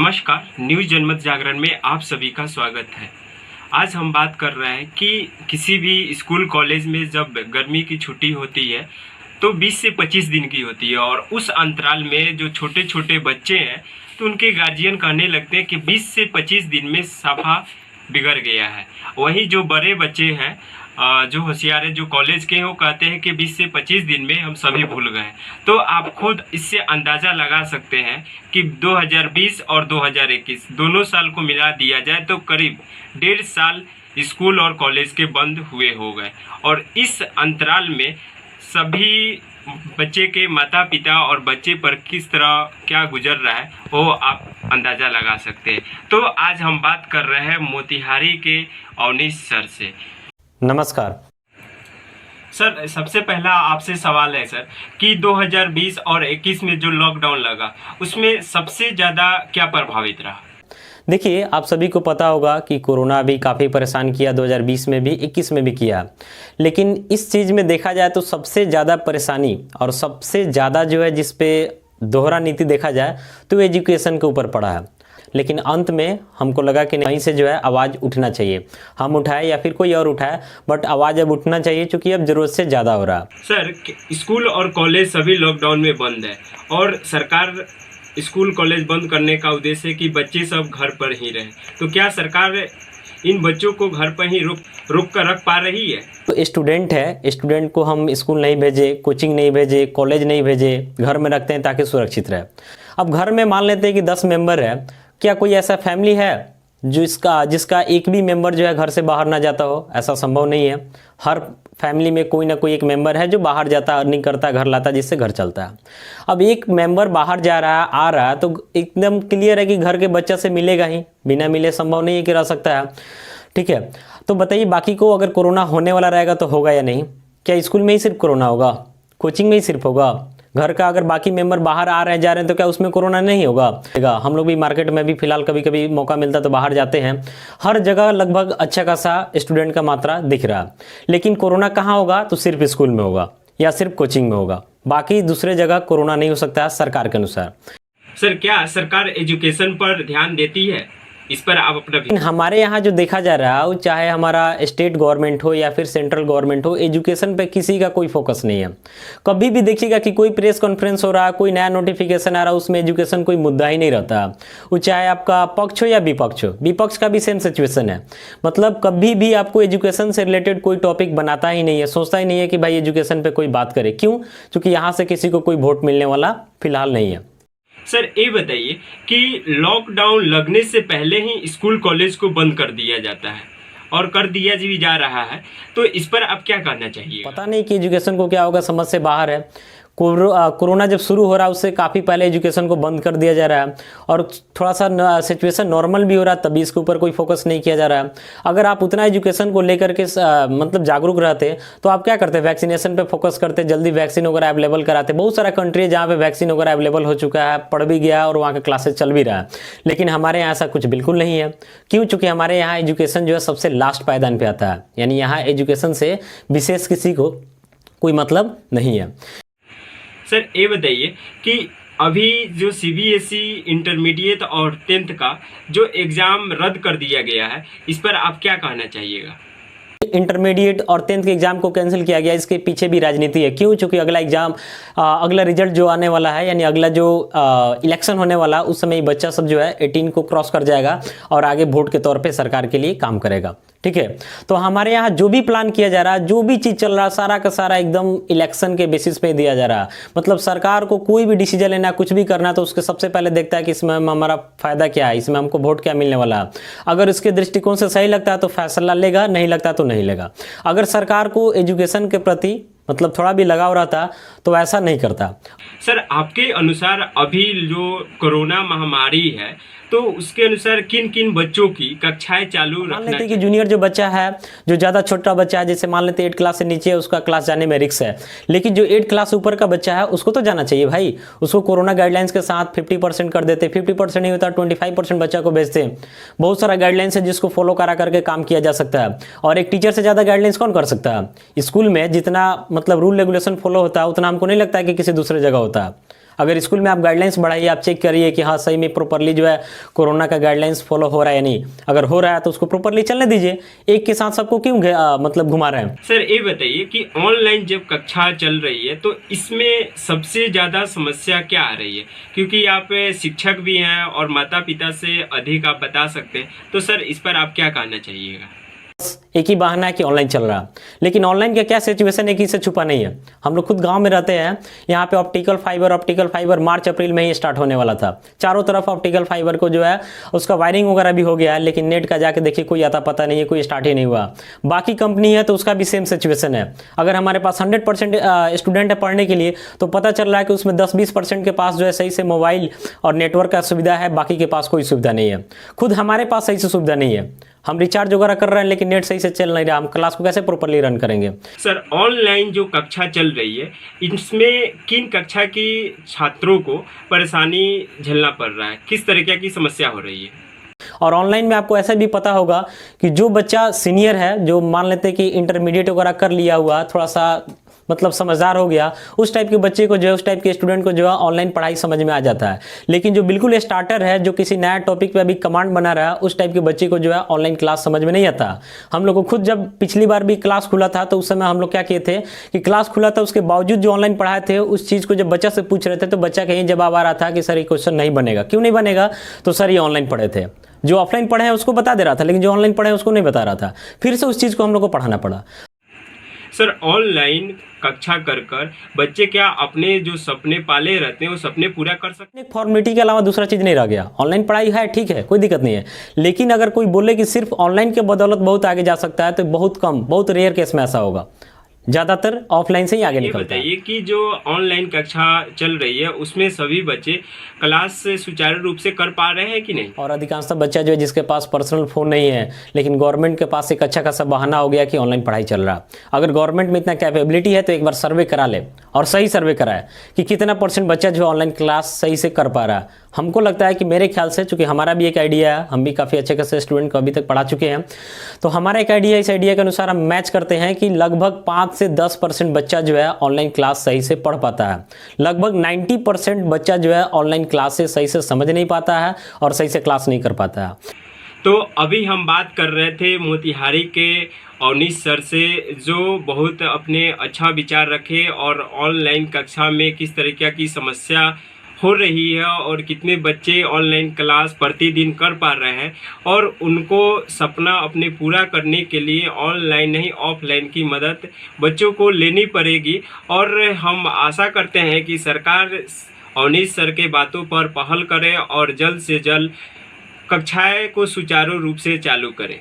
नमस्कार, न्यूज़ जनमत जागरण में आप सभी का स्वागत है। आज हम बात कर रहे हैं कि किसी भी स्कूल कॉलेज में जब गर्मी की छुट्टी होती है तो 20 से 25 दिन की होती है और उस अंतराल में जो छोटे छोटे बच्चे हैं तो उनके गार्जियन कहने लगते हैं कि 20 से 25 दिन में साफा बिगड़ गया है। वहीं जो बड़े बच्चे हैं जो होशियार है, जो कॉलेज के हैं, वो कहते हैं कि 20 से 25 दिन में हम सभी भूल गए। तो आप खुद इससे अंदाज़ा लगा सकते हैं कि 2020 और 2021 दोनों साल को मिला दिया जाए तो करीब 1.5 साल स्कूल और कॉलेज के बंद हुए हो गए। और इस अंतराल में सभी बच्चे के माता पिता और बच्चे पर किस तरह क्या गुजर रहा है वो आप अंदाज़ा लगा सकते हैं। तो आज हम बात कर रहे हैं मोतिहारी के अवनीश सर से। नमस्कार सर, सबसे पहला आपसे सवाल है सर कि 2020 और 21 में जो लॉकडाउन लगा उसमें सबसे ज़्यादा क्या प्रभावित रहा? देखिए, आप सभी को पता होगा कि कोरोना भी काफ़ी परेशान किया, 2020 में भी 21 में भी किया। लेकिन इस चीज़ में देखा जाए तो सबसे ज़्यादा परेशानी और सबसे ज़्यादा जो है जिस पे दोहरा नीति देखा जाए तो एजुकेशन के ऊपर पड़ा है। लेकिन अंत में हमको लगा कि वहीं से जो है आवाज़ उठना चाहिए। हम उठाए या फिर कोई और उठाए, बट आवाज़ अब उठना चाहिए क्योंकि अब ज़रूरत से ज़्यादा हो रहा है। सर, स्कूल और कॉलेज सभी लॉकडाउन में बंद है और सरकार स्कूल कॉलेज बंद करने का उद्देश्य है कि बच्चे सब घर पर ही रहें। तो क्या सरकार इन बच्चों को घर पर ही रुक कर रख पा रही है? तो स्टूडेंट है, स्टूडेंट को हम स्कूल नहीं भेजे, कोचिंग नहीं भेजे, कॉलेज नहीं भेजे, घर में रखते हैं ताकि सुरक्षित रहे। अब घर में मान लेते हैं कि 10 मेंबर है, क्या कोई ऐसा फैमिली है जिसका एक भी मेंबर जो है घर से बाहर ना जाता हो? ऐसा संभव नहीं है। हर फैमिली में कोई ना कोई एक मेंबर है जो बाहर जाता, अर्निंग करता, घर लाता, जिससे घर चलता है। अब एक मेंबर बाहर जा रहा है, आ रहा है, तो एकदम क्लियर है कि घर के बच्चा से मिलेगा ही, बिना मिले संभव नहीं है कि रह सकता है। ठीक है, तो बताइए बाकी को अगर कोरोना होने वाला रहेगा तो होगा या नहीं? क्या स्कूल में ही सिर्फ कोरोना होगा? कोचिंग में ही सिर्फ होगा? घर का अगर बाकी मेंबर बाहर आ रहे हैं, जा रहे हैं, तो क्या उसमें कोरोना नहीं होगा? हम लोग भी मार्केट में भी फिलहाल कभी कभी मौका मिलता तो बाहर जाते हैं, हर जगह लगभग अच्छा खासा स्टूडेंट का मात्रा दिख रहा है। लेकिन कोरोना कहाँ होगा? तो सिर्फ स्कूल में होगा या सिर्फ कोचिंग में होगा, बाकी दूसरे जगह कोरोना नहीं हो सकता है सरकार के अनुसार। सर, क्या सरकार एजुकेशन पर ध्यान देती है? इस पर आप अपना हमारे यहाँ जो देखा जा रहा है, चाहे हमारा स्टेट गवर्नमेंट हो या फिर सेंट्रल गवर्नमेंट हो, एजुकेशन पे किसी का कोई फोकस नहीं है। कभी भी देखिएगा कि कोई प्रेस कॉन्फ्रेंस हो रहा है, कोई नया नोटिफिकेशन आ रहा है, उसमें एजुकेशन कोई मुद्दा ही नहीं रहता। वो चाहे आपका पक्ष हो या विपक्ष हो, विपक्ष का भी सेम सिचुएशन है। मतलब कभी भी आपको एजुकेशन से रिलेटेड कोई टॉपिक बनाता ही नहीं है, सोचता ही नहीं है कि भाई एजुकेशन पर कोई बात करे। क्यों? क्योंकि यहाँ से किसी को कोई वोट मिलने वाला फिलहाल नहीं है। सर, ये बताइए कि लॉकडाउन लगने से पहले ही स्कूल कॉलेज को बंद कर दिया जाता है और कर दिया भी जा रहा है, तो इस पर आप क्या कहना चाहिए? पता नहीं कि एजुकेशन को क्या होगा, समझ से बाहर है। कोरोना जब शुरू हो रहा है उससे काफ़ी पहले एजुकेशन को बंद कर दिया जा रहा है और थोड़ा सा सिचुएशन नॉर्मल भी हो रहा है, तभी इसके ऊपर कोई फोकस नहीं किया जा रहा है। अगर आप उतना एजुकेशन को लेकर के मतलब जागरूक रहते तो आप क्या करते? वैक्सीनेशन पे फोकस करते, जल्दी वैक्सीन वगैरह अवेलेबल कराते। बहुत सारा कंट्री है जहाँ पे वैक्सीन वगैरह अवेलेबल हो चुका है, पढ़ भी गया और वहाँ के क्लासेस चल भी रहा है। लेकिन हमारे यहाँ ऐसा कुछ बिल्कुल नहीं है। क्यों? चूँकि हमारे यहाँ एजुकेशन जो है सबसे लास्ट पायदान पे आता है, यानी यहाँ एजुकेशन से विशेष किसी को कोई मतलब नहीं है। सर, ये बताइए कि अभी जो सीबीएसई इंटरमीडिएट और 10th का जो एग्ज़ाम रद्द कर दिया गया है, इस पर आप क्या कहना चाहिएगा? इंटरमीडिएट और 10th के एग्जाम को कैंसिल किया गया, इसके पीछे भी राजनीति है। क्यों? चूंकि अगला एग्जाम, अगला रिजल्ट जो आने वाला है, यानी अगला जो इलेक्शन होने वाला, उस समय बच्चा सब जो है 18 को क्रॉस कर जाएगा और आगे वोट के तौर पे सरकार के लिए काम करेगा। ठीक है, तो हमारे यहाँ जो भी प्लान किया जा रहा है, जो भी चीज़ चल रहा है, सारा का सारा एकदम इलेक्शन के बेसिस पे दिया जा रहा है। मतलब सरकार को कोई भी डिसीजन लेना, कुछ भी करना, तो उसके सबसे पहले देखता है कि इसमें हमारा फायदा क्या है, इसमें हमको वोट क्या मिलने वाला है। अगर इसके दृष्टिकोण से सही लगता है तो फैसला लेगा, नहीं लगता तो नहीं लेगा। अगर सरकार को एजुकेशन के प्रति मतलब थोड़ा भी लगाव रहता तो ऐसा नहीं करता। सर, आपके अनुसार अभी जो कोरोना महामारी है तो उसके अनुसार किन किन बच्चों की कक्षाएं चालू रखना? मान लेते हैं कि जूनियर जो बच्चा है, जो ज़्यादा छोटा बच्चा है, जैसे मान लेते हैं 8 क्लास से नीचे है, उसका क्लास जाने में रिस्क है। लेकिन जो 8 क्लास ऊपर का बच्चा है उसको तो जाना चाहिए भाई। उसको कोरोना गाइडलाइंस के साथ 50% कर देते, 50% नहीं होता 25% बच्चा को भेजते। बहुत सारा गाइडलाइंस है जिसको फॉलो करा करके काम किया जा सकता है। और एक टीचर से ज़्यादा गाइडलाइंस कौन कर सकता है? स्कूल में जितना मतलब रूल रेगुलेशन फॉलो होता है उतना हमको नहीं लगता है कि किसी दूसरे जगह होता है। अगर स्कूल में आप गाइडलाइंस बढ़ाइए, आप चेक करिए कि हाँ सही में प्रॉपरली जो है कोरोना का गाइडलाइंस फॉलो हो रहा है या नहीं। अगर हो रहा है तो उसको प्रॉपरली चलने दीजिए, एक के साथ सबको क्यों मतलब घुमा रहे हैं। सर ये बताइए कि ऑनलाइन जब कक्षा चल रही है तो इसमें सबसे ज़्यादा समस्या क्या आ रही है, क्योंकि आप शिक्षक भी हैं और माता पिता से अधिक आप बता सकते हैं, तो सर इस पर आप क्या कहना चाहिएगा। एक ही बहाना है कि ऑनलाइन चल रहा है, लेकिन ऑनलाइन का क्या सिचुएशन है कि इससे छुपा नहीं है। हम लोग खुद गांव में रहते हैं, यहाँ पे ऑप्टिकल फाइबर मार्च अप्रैल में ही स्टार्ट होने वाला था। चारों तरफ ऑप्टिकल फाइबर को जो है उसका वायरिंग वगैरह भी हो गया है, लेकिन नेट का जाके देखिए कोई आता पता नहीं है, कोई स्टार्ट ही नहीं हुआ। बाकी कंपनी है तो उसका भी सेम सिचुएशन है। अगर हमारे पास 100% स्टूडेंट है पढ़ने के लिए, तो पता चल रहा है कि उसमें 10-20% के पास जो है सही से मोबाइल और नेटवर्क का सुविधा है, बाकी के पास कोई सुविधा नहीं है। खुद हमारे पास सही से सुविधा नहीं है, हम रिचार्ज वगैरह कर रहे हैं लेकिन नेट सही से चल नहीं रहा, हम क्लास को कैसे प्रॉपरली रन करेंगे। सर ऑनलाइन जो कक्षा चल रही है इसमें किन कक्षा की छात्रों को परेशानी झेलना पड़ रहा है, किस तरीके की समस्या हो रही है। और ऑनलाइन में आपको ऐसा भी पता होगा कि जो बच्चा सीनियर है, जो मान लेते हैं कि इंटरमीडिएट वगैरह कर लिया हुआ, थोड़ा सा मतलब समझदार हो गया, उस टाइप के बच्चे को जो है, उस टाइप के स्टूडेंट को जो है ऑनलाइन पढ़ाई समझ में आ जाता है। लेकिन जो बिल्कुल स्टार्टर है, जो किसी नया टॉपिक पे अभी कमांड बना रहा है, उस टाइप के बच्चे को जो है ऑनलाइन क्लास समझ में नहीं आता। हम लोग को खुद जब पिछली बार भी क्लास खुला था तो उस समय हम लोग क्या किए थे कि क्लास खुला था, उसके बावजूद जो ऑनलाइन पढ़ाए थे उस चीज़ को जब बच्चा से पूछ रहे थे तो बच्चा कहीं जवाब आ रहा था कि सर ये क्वेश्चन नहीं बनेगा। क्यों नहीं बनेगा? तो सर ये ऑनलाइन पढ़े थे। जो ऑफलाइन पढ़े हैं उसको बता दे रहा था, लेकिन जो ऑनलाइन पढ़े हैं उसको नहीं बता रहा था। फिर से उस चीज़ को हम लोग को पढ़ाना पड़ा। सर ऑनलाइन कक्षा कर बच्चे क्या अपने जो सपने पाले रहते हैं वो सपने पूरा कर सकते हैं। फॉर्मेलिटी के अलावा दूसरा चीज़ नहीं रह गया। ऑनलाइन पढ़ाई है, ठीक है, कोई दिक्कत नहीं है, लेकिन अगर कोई बोले कि सिर्फ ऑनलाइन के बदौलत बहुत आगे जा सकता है तो बहुत कम, बहुत रेयर केस में ऐसा होगा। ज़्यादातर ऑफलाइन से ही आगे निकलता है। बताइए कि जो ऑनलाइन कक्षा चल रही है उसमें सभी बच्चे क्लास सुचारू रूप से कर पा रहे हैं कि नहीं। और अधिकांशतः बच्चा जो है जिसके पास पर्सनल फ़ोन नहीं है, लेकिन गवर्नमेंट के पास एक अच्छा खासा बहाना हो गया कि ऑनलाइन पढ़ाई चल रहा है। अगर गवर्नमेंट में इतना कैपेबिलिटी है तो एक बार सर्वे करा ले, और सही सर्वे कराए कि कितना % बच्चा जो है ऑनलाइन क्लास सही से कर पा रहा है। हमको लगता है कि मेरे ख्याल से, चूँकि हमारा भी एक आइडिया है, हम भी काफ़ी अच्छे खासे स्टूडेंट को अभी तक पढ़ा चुके हैं, तो हमारा एक आइडिया, इस आइडिया के अनुसार हम मैच करते हैं कि लगभग 5 से 10% बच्चा जो है ऑनलाइन क्लास सही से पढ़ पाता है। लगभग 90% बच्चा जो है ऑनलाइन क्लास से सही से समझ नहीं पाता है और सही से क्लास नहीं कर पाता है। तो अभी हम बात कर रहे थे मोतिहारी के अवनीश सर से, जो बहुत अपने अच्छा विचार रखे और ऑनलाइन कक्षा में किस तरीके की समस्या हो रही है और कितने बच्चे ऑनलाइन क्लास प्रतिदिन कर पा रहे हैं, और उनको सपना अपने पूरा करने के लिए ऑनलाइन नहीं ऑफलाइन की मदद बच्चों को लेनी पड़ेगी। और हम आशा करते हैं कि सरकार अवनीश सर के बातों पर पहल करे और जल्द से जल्द कक्षाएं को सुचारू रूप से चालू करें।